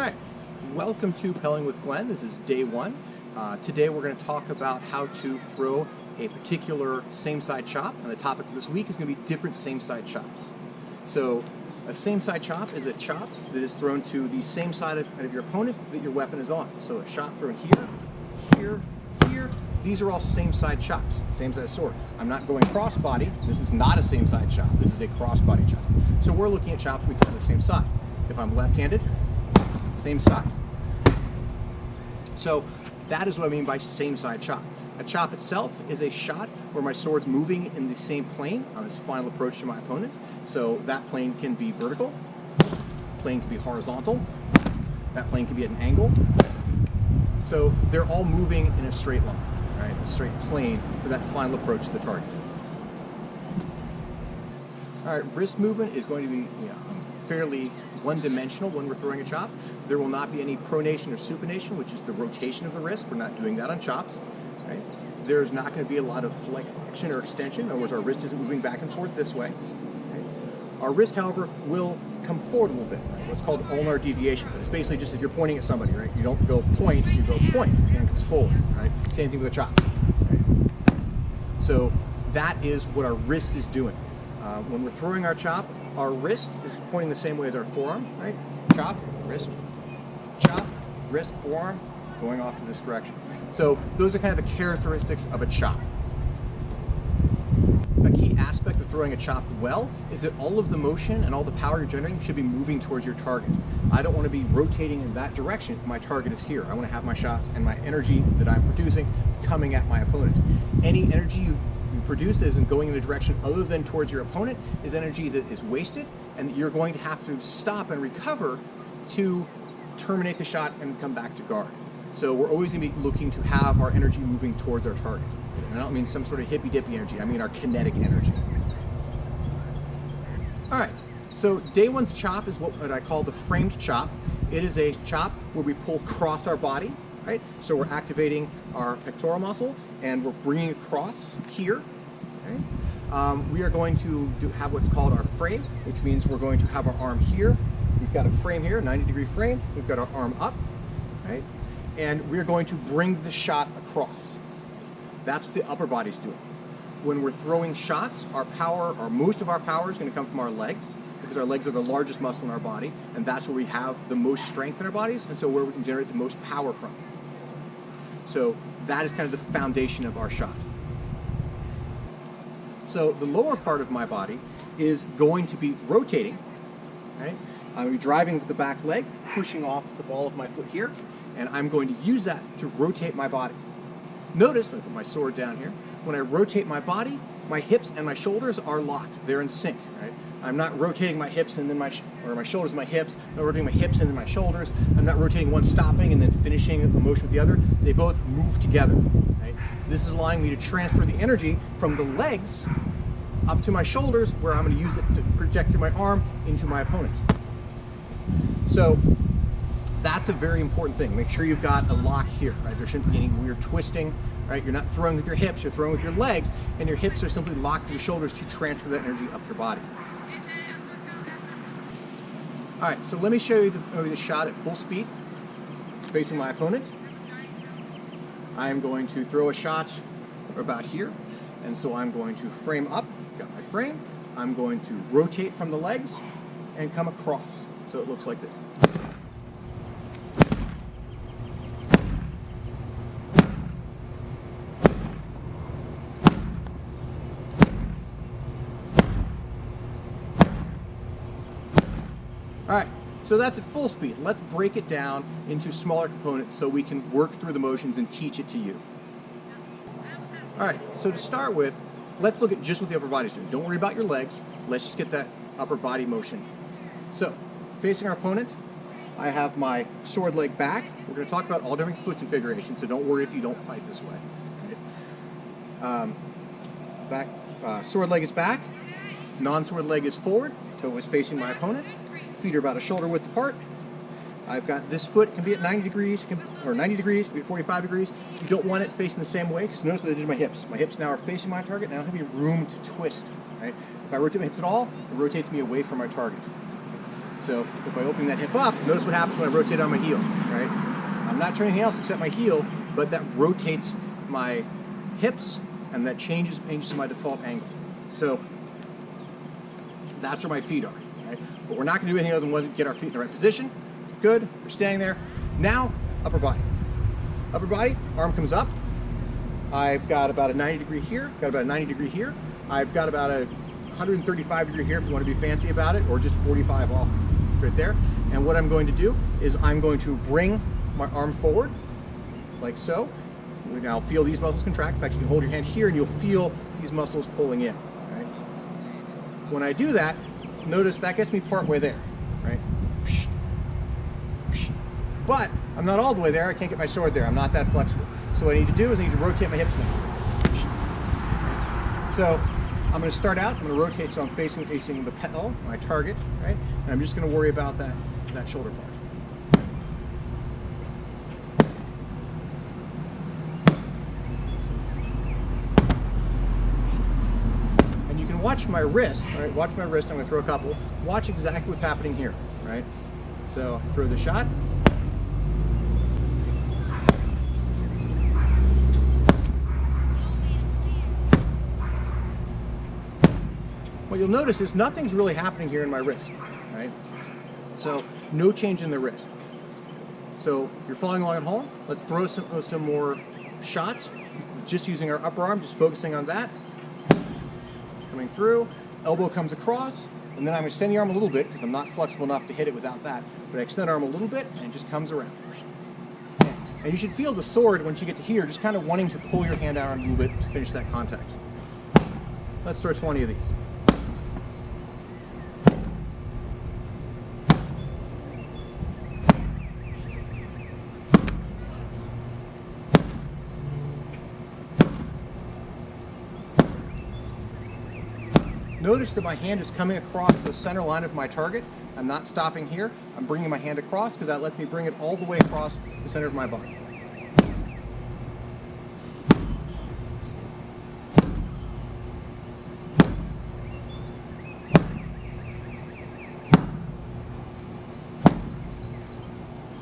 Alright, welcome to Pelling with Glen. This is day one. Today we're going to talk about how to throw a particular same-side chop, and the topic of this week is going to be different same-side chops. So a same-side chop is a chop that is thrown to the same side of your opponent that your weapon is on. So a shot thrown here, here, here. These are all same-side chops, same-side sword. I'm not going cross-body. This is not a same-side chop. This is a cross-body chop. So we're looking at chops we throw on the same side. If I'm left-handed, same side. So that is what I mean by same side chop. A chop itself is a shot where my sword's moving in the same plane on its final approach to my opponent. So that plane can be vertical, plane can be horizontal, that plane can be at an angle. So they're all moving in a straight line, right? A straight plane for that final approach to the target. All right, wrist movement is going to be fairly one-dimensional when we're throwing a chop. There will not be any pronation or supination, which is the rotation of the wrist. We're not doing that on chops. Right? There's not going to be a lot of flexion or extension. In other words, our wrist isn't moving back and forth this way. Right? Our wrist, however, will come forward a little bit. Right? What's called ulnar deviation. But it's basically just if you're pointing at somebody, right? You don't go point, you go point. The hand comes forward. Right? Same thing with a chop. Right? So that is what our wrist is doing. When we're throwing our chop, our wrist is pointing the same way as our forearm, right? Chop, wrist, forearm, going off to this direction. So those are kind of the characteristics of a chop. A key aspect of throwing a chop well is that all of the motion and all the power you're generating should be moving towards your target. I don't want to be rotating in that direction if my target is here. I want to have my shots and my energy that I'm producing coming at my opponent. Any energy you produce that isn't going in a direction other than towards your opponent is energy that is wasted and that you're going to have to stop and recover to terminate the shot and come back to guard. So we're always going to be looking to have our energy moving towards our target. And I don't mean some sort of hippy-dippy energy, I mean our kinetic energy. Alright, so day one's chop is what I call the framed chop. It is a chop where we pull across our body, right? So we're activating our pectoral muscle and we're bringing across here. Okay? We are going to have what's called our frame, which means we're going to have our arm here. We've got a frame here, 90-degree frame. We've got our arm up, right? And we're going to bring the shot across. That's what the upper body's doing. When we're throwing shots, our power, or most of our power, is going to come from our legs, because our legs are the largest muscle in our body, and that's where we have the most strength in our bodies, and so where we can generate the most power from. So that is kind of the foundation of our shot. So the lower part of my body is going to be rotating, right? I'm going to be driving with the back leg, pushing off the ball of my foot here, and I'm going to use that to rotate my body. Notice, let me put my sword down here, when I rotate my body, my hips and my shoulders are locked. They're in sync, right? I'm not rotating my hips and then my shoulders and my hips. I'm not rotating my hips and then my shoulders. I'm not rotating one, stopping, and then finishing a motion with the other. They both move together, right? This is allowing me to transfer the energy from the legs up to my shoulders, where I'm going to use it to project through my arm into my opponent. So that's a very important thing. Make sure you've got a lock here, right? There shouldn't be any weird twisting, right? You're not throwing with your hips, you're throwing with your legs, and your hips are simply locked to your shoulders to transfer that energy up your body. All right, so let me show you the shot at full speed, facing my opponent. I am going to throw a shot about here, and so I'm going to frame up, got my frame, I'm going to rotate from the legs and come across. So it looks like this. All right, so that's at full speed. Let's break it down into smaller components so we can work through the motions and teach it to you. All right, so to start with, let's look at just what the upper body's doing. Don't worry about your legs. Let's just get that upper body motion. So, facing our opponent, I have my sword leg back. We're going to talk about all different foot configurations, so don't worry if you don't fight this way. Right? Sword leg is back. Non-sword leg is forward. Toe is facing my opponent. Feet are about a shoulder width apart. I've got this foot can be at 90 degrees, or 90 degrees, can be 45 degrees. You don't want it facing the same way, because notice what I did to my hips. My hips now are facing my target, and I don't have any room to twist. Right? If I rotate my hips at all, it rotates me away from my target. So So if I open that hip up, notice what happens when I rotate on my heel, right? I'm not turning anything else except my heel, but that rotates my hips, and that changes my default angle. So that's where my feet are, right? But we're not going to do anything other than get our feet in the right position. Good, we're staying there. Now, upper body. Upper body, arm comes up. I've got about a 90 degree here, got about a 90 degree here. I've got about a 135 degree here if you want to be fancy about it, or just 45 off right there. And what I'm going to do is I'm going to bring my arm forward, like so. Now feel these muscles contract. In fact, you can hold your hand here and you'll feel these muscles pulling in. Right? When I do that, notice that gets me part way there, right? But I'm not all the way there. I can't get my sword there. I'm not that flexible. So what I need to do is I need to rotate my hips now. So I'm going to start out. I'm going to rotate so I'm facing the pedal, my target, right? And I'm just going to worry about that shoulder part. Watch my wrist, all right? Watch my wrist. I'm going to throw a couple. Watch exactly what's happening here, right? So throw the shot. What you'll notice is nothing's really happening here in my wrist, right? So no change in the wrist. So if you're following along at home, let's throw some more shots, just using our upper arm, just focusing on that. Coming through, elbow comes across, and then I'm extending the arm a little bit because I'm not flexible enough to hit it without that. But I extend the arm a little bit, and it just comes around. And you should feel the sword once you get to here, just kind of wanting to pull your hand out a little bit to finish that contact. Let's throw 20 of these. Notice that my hand is coming across the center line of my target. I'm not stopping here. I'm bringing my hand across because that lets me bring it all the way across the center of my body.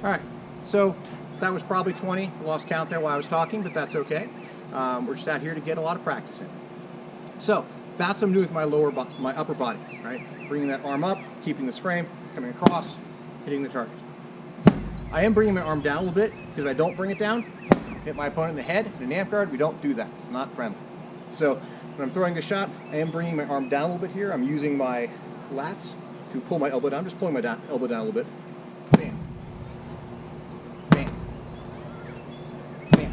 All right, so that was probably 20. I lost count there while I was talking, but that's okay. We're just out here to get a lot of practice in. So that's what I'm doing with my upper body, right? Bringing that arm up, keeping this frame, coming across, hitting the target. I am bringing my arm down a little bit because if I don't bring it down, hit my opponent in the head. In an amp guard, we don't do that. It's not friendly. So when I'm throwing a shot, I am bringing my arm down a little bit here. I'm using my lats to pull my elbow down. I'm just pulling my elbow down a little bit. Bam. Bam. Bam.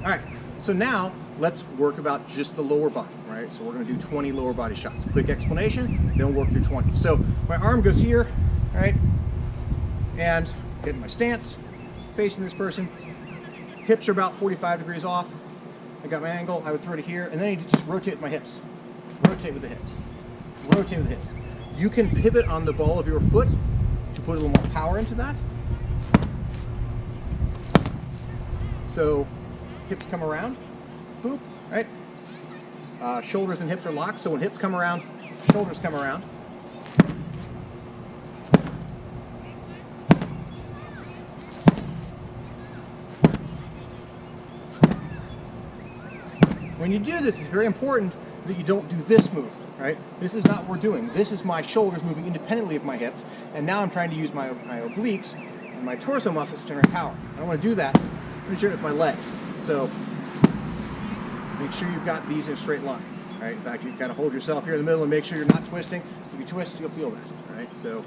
All right. So now let's work about just the lower body, right? So we're going to do 20 lower body shots. Quick explanation, then we'll work through 20. So my arm goes here, right? And getting my stance, facing this person. Hips are about 45 degrees off. I got my angle, I would throw it here, and then I need to just rotate with my hips. Rotate with the hips. Rotate with the hips. You can pivot on the ball of your foot to put a little more power into that. So hips come around, boop, right? Shoulders and hips are locked, so when hips come around, shoulders come around. When you do this, it's very important that you don't do this move, right? This is not what we're doing. This is my shoulders moving independently of my hips, and now I'm trying to use my obliques and my torso muscles to generate power. I don't want to do that. I'm going to do it with my legs. So make sure you've got these in a straight line, right? In fact, you kind of hold yourself here in the middle and make sure you're not twisting. If you twist, you'll feel that, right? So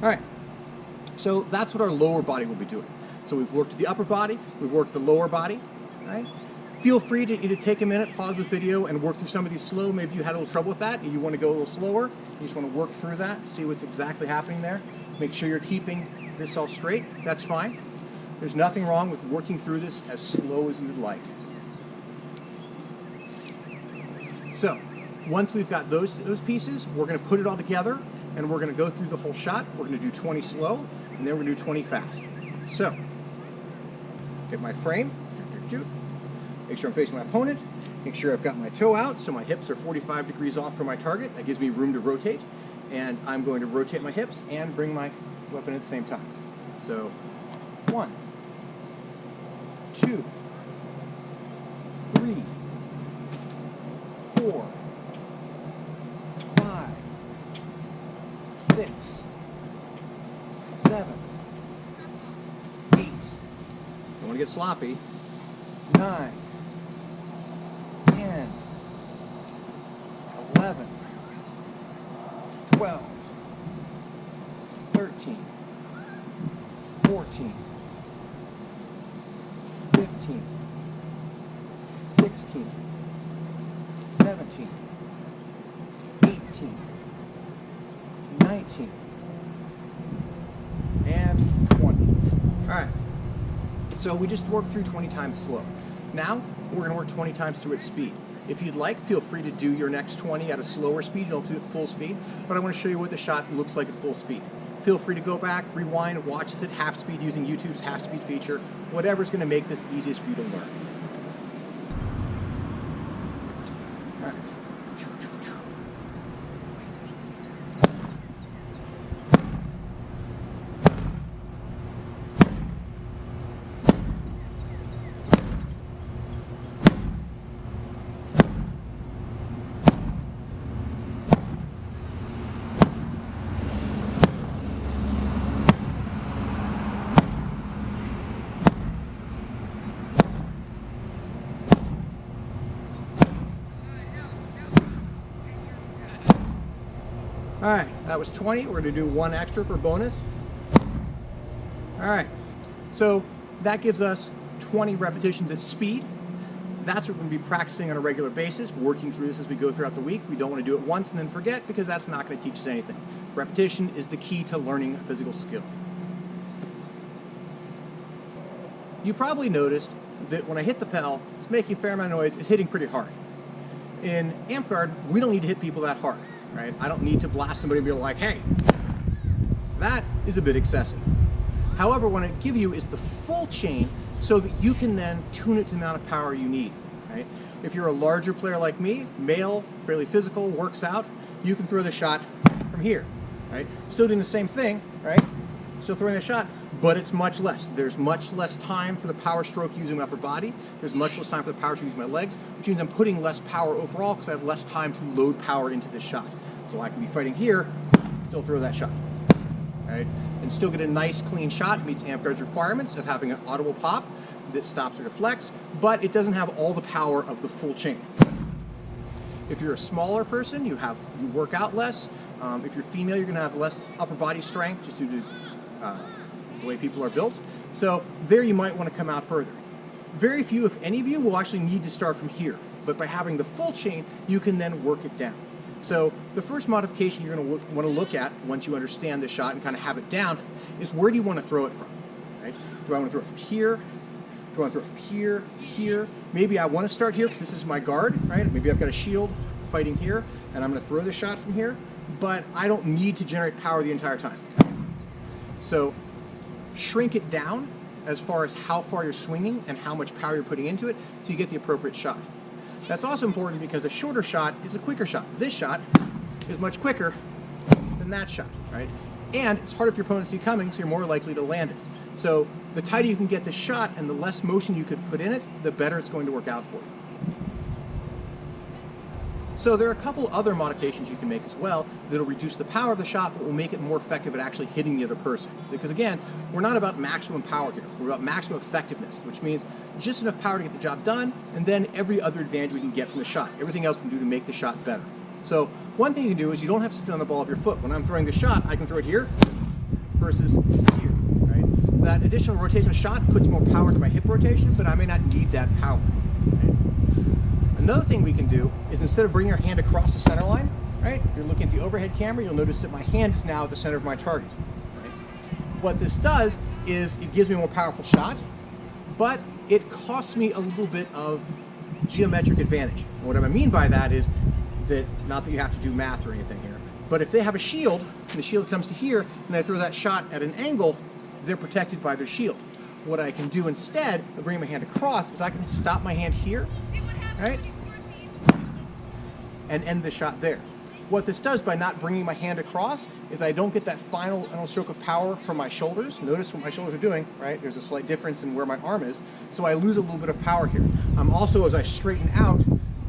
all right, so that's what our lower body will be doing. So we've worked the upper body, we've worked the lower body, right? Feel free to either take a minute, pause the video, and work through some of these slow. Maybe you had a little trouble with that, and you want to go a little slower. You just want to work through that, see what's exactly happening there. Make sure you're keeping this all straight. That's fine. There's nothing wrong with working through this as slow as you'd like. So once we've got those pieces, we're going to put it all together, and we're going to go through the whole shot. We're going to do 20 slow, and then we're going to do 20 fast. So Hit my frame. Make sure I'm facing my opponent. Make sure I've got my toe out so my hips are 45 degrees off from my target. That gives me room to rotate. And I'm going to rotate my hips and bring my weapon at the same time. So 1, 2, 3, 4, 5, 6, 7, 8. Don't want to get sloppy. 9, 10, 11, 12, 13, 14, 15, 16, 17, 18, 19, and 20. All right, so we just worked through 20 times slow. Now, we're going to work 20 times through at speed. If you'd like, feel free to do your next 20 at a slower speed. You don't do it full speed, but I want to show you what the shot looks like at full speed. Feel free to go back, rewind, watch this at half speed using YouTube's half speed feature, whatever's going to make this easiest for you to learn. All right. All right, that was 20. We're going to do one extra for bonus. All right, so that gives us 20 repetitions at speed. That's what we're going to be practicing on a regular basis, working through this as we go throughout the week. We don't want to do it once and then forget, because that's not going to teach us anything. Repetition is the key to learning a physical skill. You probably noticed that when I hit the Pel, it's making a fair amount of noise. It's hitting pretty hard. In Amp Guard, we don't need to hit people that hard. Right? I don't need to blast somebody and be like, hey, that is a bit excessive. However, what I give you is the full chain so that you can then tune it to the amount of power you need. Right? If you're a larger player like me, male, fairly physical, works out, you can throw the shot from here. Right? Still doing the same thing, right? Still throwing the shot, but it's much less. There's much less time for the power stroke using my upper body. There's much less time for the power stroke using my legs, which means I'm putting less power overall because I have less time to load power into this shot. So I can be fighting here, still throw that shot, right? And still get a nice clean shot. Meets Amp Guard's requirements of having an audible pop that stops or deflects, but it doesn't have all the power of the full chain. If you're a smaller person, you work out less. If you're female, you're gonna have less upper body strength just due to the way people are built. So there you might want to come out further. Very few, if any of you, will actually need to start from here, but by having the full chain, you can then work it down. So the first modification you're going to want to look at once you understand the shot and kind of have it down is where do you want to throw it from? Right? Do I want to throw it from here? Do I want to throw it from here, here? Maybe I want to start here because this is my guard, right? Maybe I've got a shield fighting here and I'm going to throw the shot from here, but I don't need to generate power the entire time. So shrink it down as far as how far you're swinging and how much power you're putting into it so you get the appropriate shot. That's also important because a shorter shot is a quicker shot. This shot is much quicker than that shot, right? And it's harder for your opponent to see coming, so you're more likely to land it. So the tighter you can get the shot and the less motion you could put in it, the better it's going to work out for you. So there are a couple other modifications you can make as well that'll reduce the power of the shot, but will make it more effective at actually hitting the other person. Because again, we're not about maximum power here. We're about maximum effectiveness, which means just enough power to get the job done, and then every other advantage we can get from the shot. Everything else we can do to make the shot better. So one thing you can do is you don't have to sit on the ball of your foot. When I'm throwing the shot, I can throw it here versus here, right? That additional rotation shot puts more power into my hip rotation, but I may not need that power. Right? Another thing we can do is instead of bringing your hand across the center line, right? If you're looking at the overhead camera, you'll notice that my hand is now at the center of my target. Right? What this does is it gives me a more powerful shot, but it costs me a little bit of geometric advantage. And what I mean by that is that, not that you have to do math or anything here, but if they have a shield, and the shield comes to here, and I throw that shot at an angle, they're protected by their shield. what I can do instead of bringing my hand across is I can stop my hand here, right, and end the shot there. What this does by not bringing my hand across is I don't get that final stroke of power from my shoulders. Notice what my shoulders are doing, right? There's a slight difference in where my arm is, so I lose a little bit of power here. Also, as I straighten out,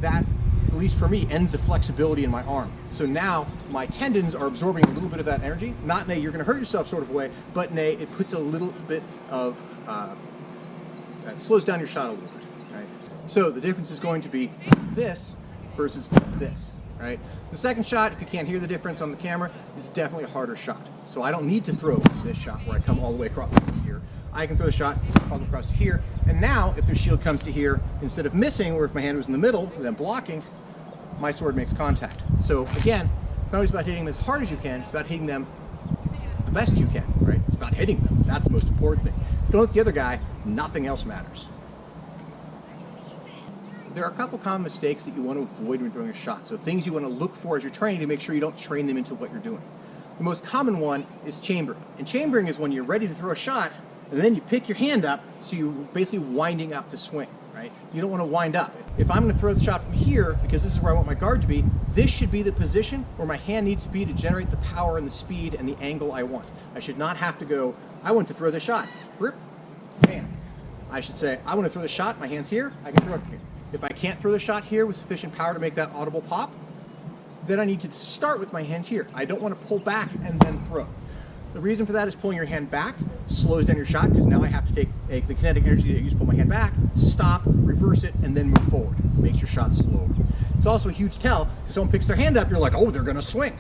that, at least for me, ends the flexibility in my arm. So now my tendons are absorbing a little bit of that energy, not in a you're going to hurt yourself sort of way, but in a it puts a little bit of, slows down your shot a little bit, right? So the difference is going to be this versus this, right? The second shot, if you can't hear the difference on the camera, is definitely a harder shot. So I don't need to throw this shot where I come all the way across here. I can throw the shot all the way across to here. And now, if the shield comes to here, instead of missing, or if my hand was in the middle and then blocking, my sword makes contact. So again, it's not always about hitting them as hard as you can, it's about hitting them the best you can, right? It's about hitting them. That's the most important thing. Don't hit the other guy, nothing else matters. There are a couple common mistakes that you want to avoid when throwing a shot. So things you want to look for as you're training to make sure you don't train them into what you're doing. The most common one is chambering. And chambering is when you're ready to throw a shot, and then you pick your hand up, so you're basically winding up to swing, right? You don't want to wind up. If I'm going to throw the shot from here, because this is where I want my guard to be, this should be the position where my hand needs to be to generate the power and the speed and the angle I want. I should not have to go, I want to throw the shot. Rip, bam. I should say, I want to throw the shot, my hand's here, I can throw it from here. If I can't throw the shot here with sufficient power to make that audible pop, then I need to start with my hand here. I don't want to pull back and then throw. The reason for that is pulling your hand back slows down your shot, because now I have to take the kinetic energy that I use to pull my hand back, stop, reverse it, and then move forward. It makes your shot slower. It's also a huge tell. If someone picks their hand up, you're like, oh, they're going to swing.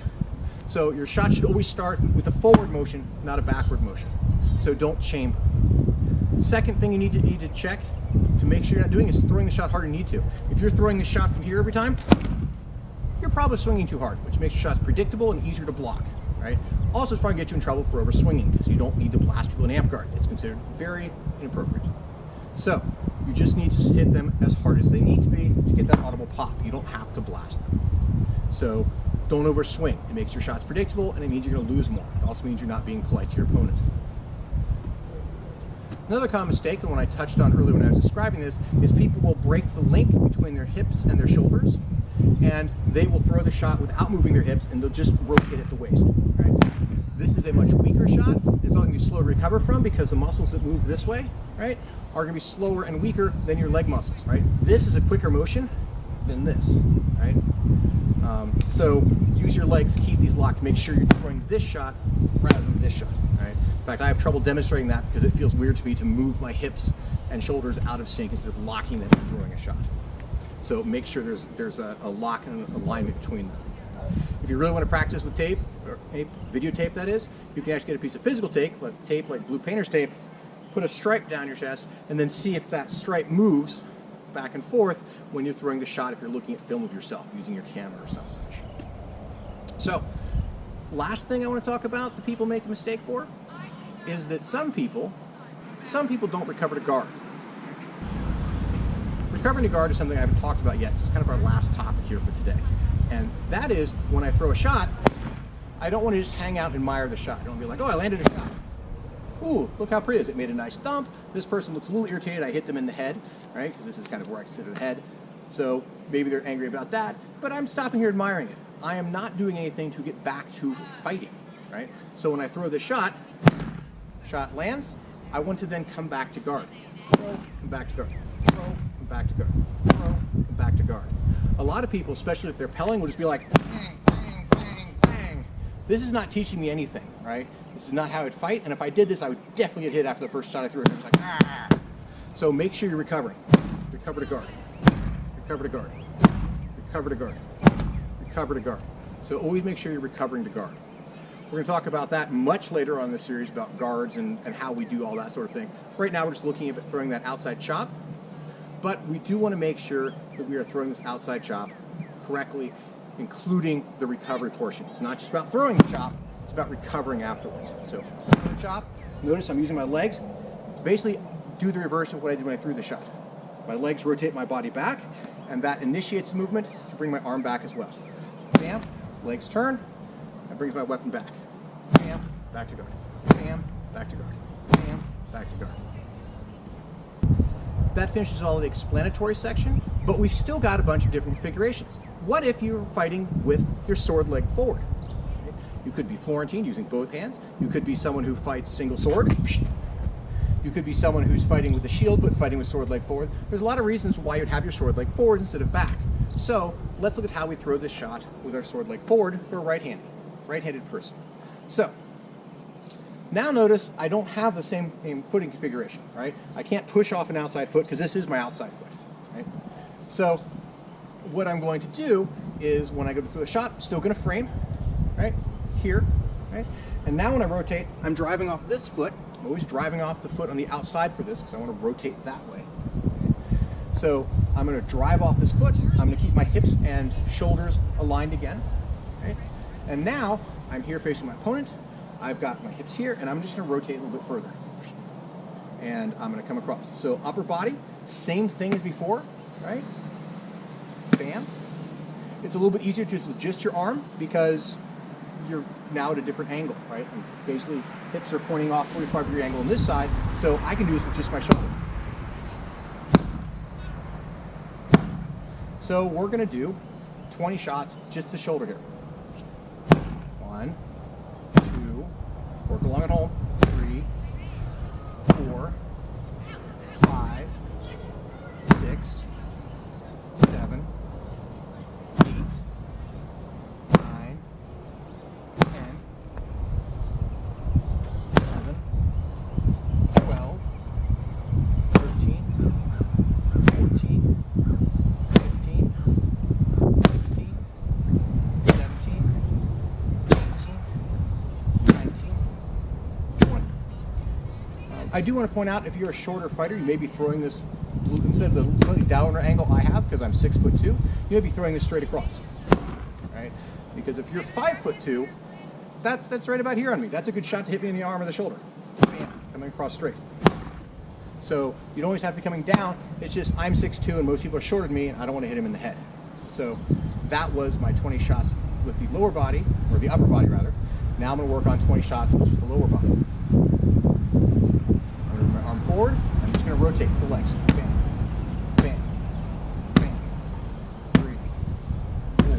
So your shot should always start with a forward motion, not a backward motion. So don't chamber. Second thing you need to check to make sure you're not doing is throwing the shot harder than you need to. If you're throwing the shot from here every time, you're probably swinging too hard, which makes your shots predictable and easier to block, right? Also, it's probably get you in trouble for over swinging, because you don't need to blast people in amp guard. It's considered very inappropriate. So you just need to hit them as hard as they need to be to get that audible pop. You don't have to blast them. So don't overswing. It makes your shots predictable, and it means you're going to lose more. It also means you're not being polite to your opponent. Another common mistake, and one I touched on earlier when I was describing this, is people will break the link between their hips and their shoulders, and they will throw the shot without moving their hips, and they'll just rotate at the waist, right? This is a much weaker shot. It's not going to be slow to recover from, because the muscles that move this way, right, are going to be slower and weaker than your leg muscles, right? This is a quicker motion than this, right? So use your legs to keep these locked. Make sure you're throwing this shot rather than this shot, right? In fact, I have trouble demonstrating that because it feels weird to me to move my hips and shoulders out of sync instead of locking them and throwing a shot. So make sure there's a lock and an alignment between them. If you really want to practice with tape, or videotape that is, you can actually get a piece of physical tape like blue painter's tape, put a stripe down your chest, and then see if that stripe moves back and forth when you're throwing the shot, if you're looking at film of yourself using your camera or some such. So, last thing I want to talk about that people make a mistake for is that some people don't recover to guard. Recovering to guard is something I haven't talked about yet. It's kind of our last topic here for today. And that is, when I throw a shot, I don't want to just hang out and admire the shot. I don't want to be like, oh, I landed a shot. Ooh, look how pretty it is. It made a nice thump. This person looks a little irritated. I hit them in the head, right? Because this is kind of where I consider the head. So maybe they're angry about that. But I'm stopping here admiring it. I am not doing anything to get back to fighting, right? So when I throw the shot lands, I want to then come back to guard. Throw, come back to guard. Throw, come back to guard. Throw, come back to guard. A lot of people, especially if they're pelling, will just be like, bang, bang, bang, bang. This is not teaching me anything, right? This is not how I'd fight, and if I did this, I would definitely get hit after the first shot I threw. It's like, ah. So make sure you're recovering. Recover to guard. Recover to guard. Recover to guard. Recover to guard. So always make sure you're recovering to guard. We're going to talk about that much later on in the series, about guards and how we do all that sort of thing. Right now we're just looking at throwing that outside chop, but we do want to make sure that we are throwing this outside chop correctly, including the recovery portion. It's not just about throwing the chop, it's about recovering afterwards. So throw the chop, notice I'm using my legs to basically do the reverse of what I did when I threw the shot. My legs rotate my body back, and that initiates the movement to bring my arm back as well. Bam, legs turn, that brings my weapon back. Bam, back to guard. Bam, back to guard. Bam, back to guard. that finishes all the explanatory section, but we've still got a bunch of different configurations. What if you're fighting with your sword leg forward? Okay. You could be Florentine using both hands. You could be someone who fights single sword. You could be someone who's fighting with a shield but fighting with sword leg forward. There's a lot of reasons why you'd have your sword leg forward instead of back. So let's look at how we throw this shot with our sword leg forward for a right-handed person. So now notice I don't have the same footing configuration, right? I can't push off an outside foot because this is my outside foot, right? So what I'm going to do is when I go to throw a shot, I'm still going to frame, right? Here, right? And now when I rotate, I'm driving off this foot. I'm always driving off the foot on the outside for this because I want to rotate that way. Okay? So I'm going to drive off this foot. I'm going to keep my hips and shoulders aligned again. Right? And now I'm here facing my opponent. I've got my hips here, and I'm just going to rotate a little bit further. And I'm going to come across. So upper body, same thing as before, right? Bam. It's a little bit easier to adjust your arm because you're now at a different angle, right? And basically, hips are pointing off 45-degree angle on this side, so I can do this with just my shoulder. So we're going to do 20 shots, just the shoulder here. 1, 2, work along at home. 3, 4, 5, 6, 7, 8, 9, 10, 11, 12, 13, 14, 15, 16, 17, 18, 19, 20. I do want to point out, if you're a shorter fighter, you may be throwing this, instead of the slightly downward angle I have, because I'm 6'2", you may be throwing this straight across, right? Because if you're 5'2", that's right about here on me. That's a good shot to hit me in the arm or the shoulder. Bam, coming across straight. So you don't always have to be coming down. It's just I'm 6'2", and most people are shorter than me, and I don't want to hit him in the head. So that was my 20 shots with the lower body, or the upper body rather. Now I'm going to work on 20 shots with just the lower body. So I'm going to move my arm forward. I'm just going to rotate the legs. Bam, bam, bam. 3, 4,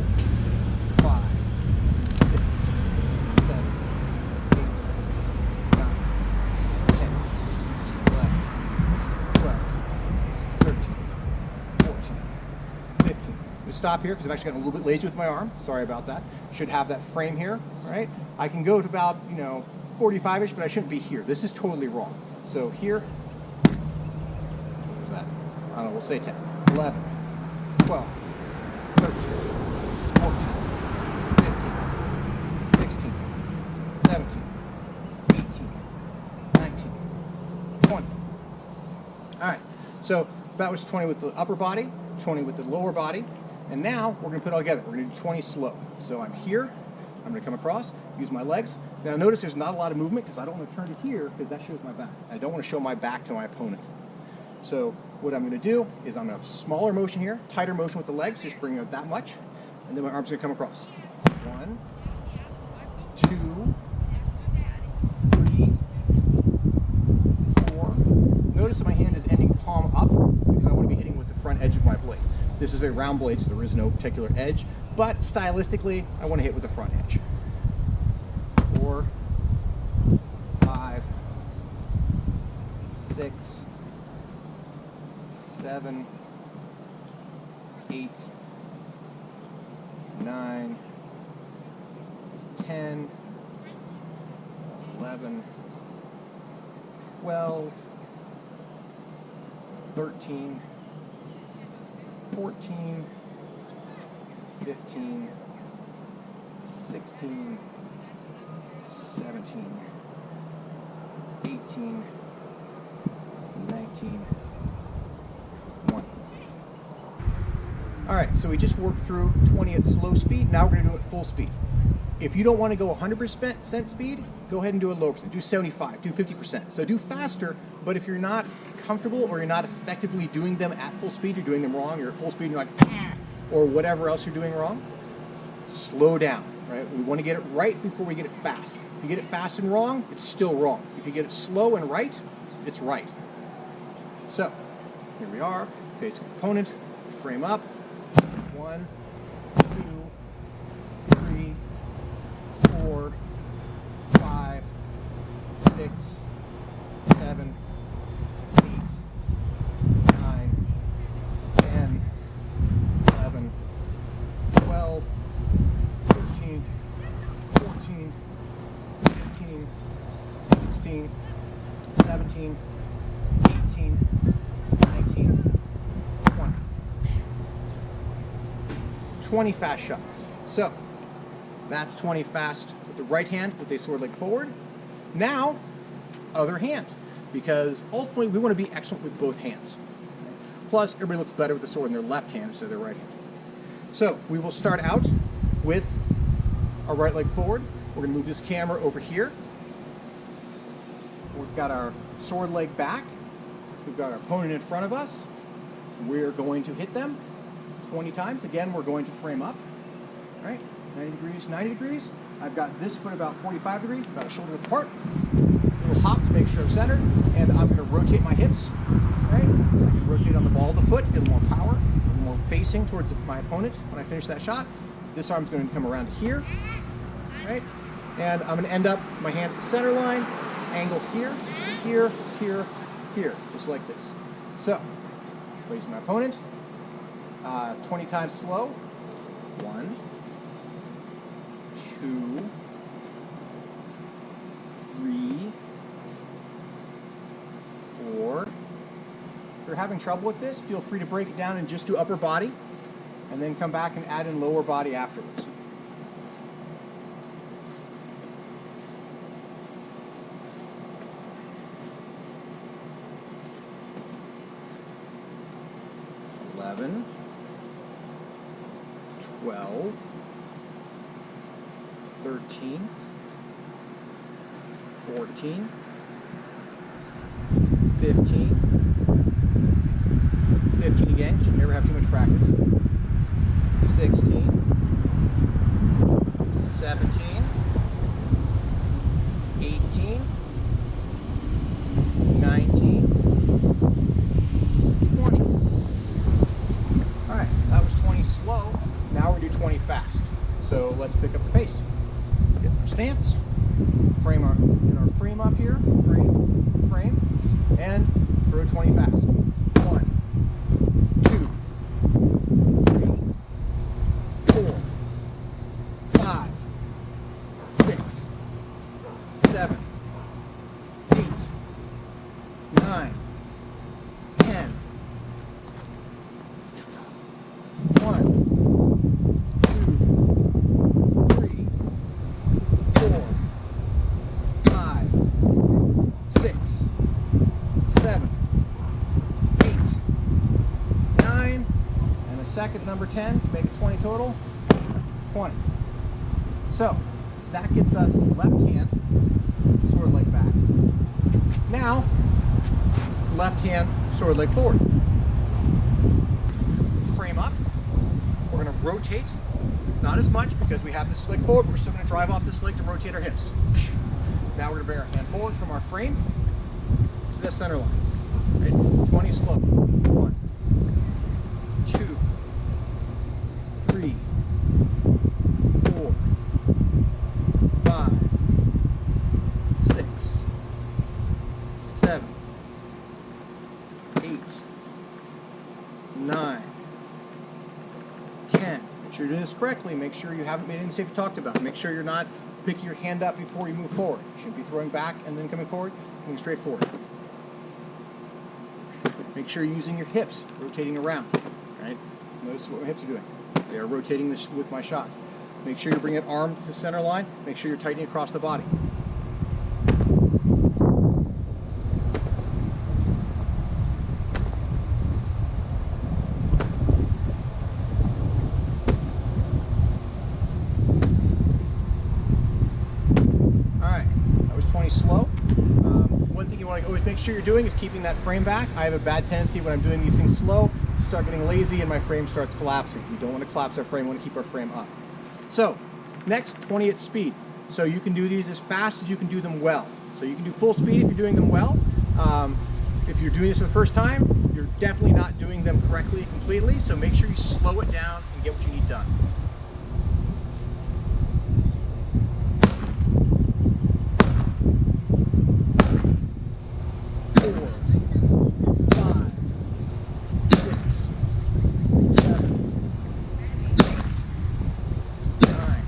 5, 6, 7, 8, 9, 10, 11, 12, 13, 14, 15. We stop here because I've actually gotten a little bit lazy with my arm. Sorry about that. Should have that frame here, right? I can go to about, 45-ish, but I shouldn't be here. This is totally wrong. So here, what was that? I don't know, we'll say 10, 11, 12, 13, 14, 15, 16, 17, 18, 19, 20. All right, so that was 20 with the upper body, 20 with the lower body, and now we're going to put it all together. We're going to do 20 slow. So I'm here, I'm going to come across, use my legs. Now notice there's not a lot of movement because I don't want to turn to here because that shows my back. I don't want to show my back to my opponent. So what I'm going to do is I'm going to have smaller motion here, tighter motion with the legs, just bring it that much, and then my arm's going to come across. 1, 2, 3, 4. Notice that my hand is ending palm up because I want to be hitting with the front edge of my blade. This is a round blade, so there is no particular edge, but stylistically, I want to hit with the front edge. 4, 5, 6, 7, 8, 9, 10, 11, 12, 13, 14, 15, 16, 17, 18, 19, 20. All right, so we just worked through 20 at slow speed. Now we're going to do it at full speed. If you don't want to go 100% speed, go ahead and do a low percent. Do 75, do 50%. So do faster, but if you're not comfortable or you're not effectively doing them at full speed, you're doing them wrong, you're at full speed and you're like, or whatever else you're doing wrong, slow down, right? We want to get it right before we get it fast. If you get it fast and wrong, it's still wrong. If you get it slow and right, it's right. So, Here we are, basic component, frame up. 1, 2, 3, 4, 5, 6, 7, 8, 9, 10, 11, 12, 13, 14, 15, 16, 17, 18, 19, 20. 20 fast shots. So that's 20 fast with the right hand with a sword leg forward. Now, other hand, because ultimately we want to be excellent with both hands. Plus, everybody looks better with the sword in their left hand instead of their right hand. So we will start out with our right leg forward. We're going to move this camera over here. We've got our sword leg back. We've got our opponent in front of us. We're going to hit them 20 times. Again, we're going to frame up. All right, 90 degrees, 90 degrees. I've got this foot about 45 degrees, about a shoulder width apart. A little hop to make sure I'm centered, and I'm going to rotate my hips. All right, I can rotate on the ball of the foot, get a little more power, a little more facing towards my opponent when I finish that shot. This arm's going to come around here, right? And I'm going to end up my hand at the center line, angle here, here, here, here, just like this. So, place my opponent, 20 times slow. 1, 2, 3, 4. If you're having trouble with this, feel free to break it down and just do upper body, and then come back and add in lower body afterwards. 11, 12, 13, 14, 15, 15 again, you should never have too much practice, 16, 17, 18, 19, 20. Alright, that was 20 slow, now we're going to do 20 fast. So let's pick up the pace. Get our stance, get our frame up here, frame, and throw 20 fast. 1, 2, 3, 4, 5, 6, 7, 8, 9, 10. 1, 2, 3, 4, 5, 6, 7, 8, 9, and a second number 10 to make it 20 total. 20. So that gets us left hand, sword leg back. Now, left hand, sword leg forward. Frame up. We're going to rotate, not as much because we have this leg forward, but we're still going to drive off this leg to rotate our hips. Now we're going to bring our hand forward from our frame to the center line. Right? 20 slow. 1, 2, 3, 4, 5, 6, 7, 8, 9, 10. Make sure you're doing this correctly. Make sure you haven't made any mistakes we talked about. Make sure you're not picking your hand up before you move forward. You shouldn't be throwing back and then coming forward, coming straight forward. Make sure you're using your hips, rotating around. Right? Notice what my hips are doing. They are rotating this with my shot. Make sure you're bringing arm to center line. Make sure you're tightening across the body. Slow. One thing you want to always make sure you're doing is keeping that frame back. I have a bad tendency when I'm doing these things slow to start getting lazy and my frame starts collapsing. We don't want to collapse our frame, we want to keep our frame up. So, next, 20 at speed. So you can do these as fast as you can do them well. So you can do full speed if you're doing them well. If you're doing this for the first time, you're definitely not doing them correctly completely, so make sure you slow it down and get what you need done. 4, 5, 6, 7, 8, 9,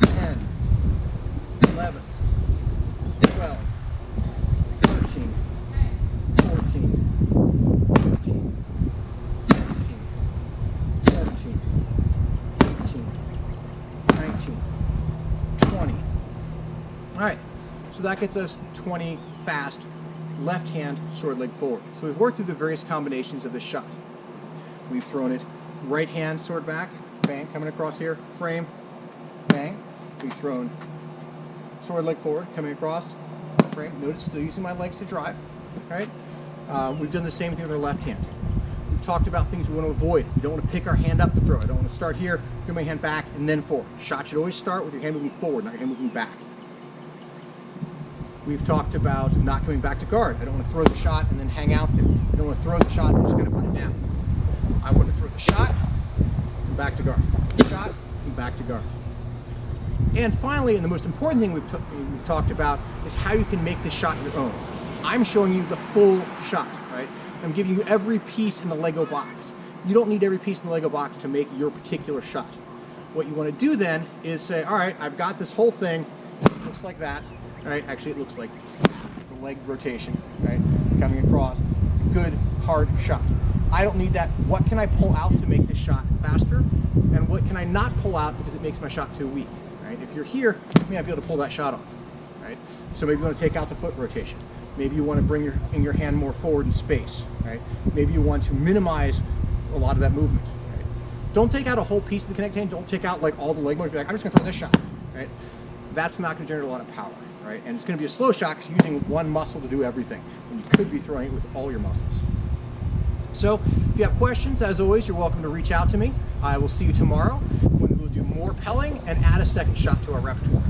10, 11, 12, 13, 14, 15, 16, 17, 18, 19, 20. All right, so that gets us 20 fast left hand sword leg forward. So we've worked through the various combinations of this shot. We've thrown it right hand sword back, bang, coming across here, frame, bang. We've thrown sword leg forward, coming across, frame. Notice still using my legs to drive, right? We've done the same thing with our left hand. We've talked about things we want to avoid. We don't want to pick our hand up to throw. I don't want to start here, get my hand back, and then forward. Shot should always start with your hand moving forward, not your hand moving back. We've talked about not coming back to guard. I don't want to throw the shot and then hang out there. I don't want to throw the shot and just kind of put it down. I want to throw the shot and back to guard. Shot and back to guard. And finally, and the most important thing we've talked about is how you can make this shot your own. I'm showing you the full shot, right? I'm giving you every piece in the Lego box. You don't need every piece in the Lego box to make your particular shot. What you want to do then is say, all right, I've got this whole thing. It looks like that. Right? Actually, it looks like the leg rotation, right? Coming across. It's a good, hard shot. I don't need that. What can I pull out to make this shot faster? And what can I not pull out because it makes my shot too weak, right? If you're here, you may not be able to pull that shot off, right? So maybe you want to take out the foot rotation. Maybe you want to bring your hand more forward in space, right? Maybe you want to minimize a lot of that movement, right? Don't take out a whole piece of the connect hand. Don't take out like all the leg motion. Be like, I'm just going to throw this shot, right? That's not going to generate a lot of power. Right? And it's going to be a slow shot because you're using one muscle to do everything, and you could be throwing it with all your muscles. So if you have questions, as always, you're welcome to reach out to me. I will see you tomorrow when we'll do more pelling and add a second shot to our repertoire.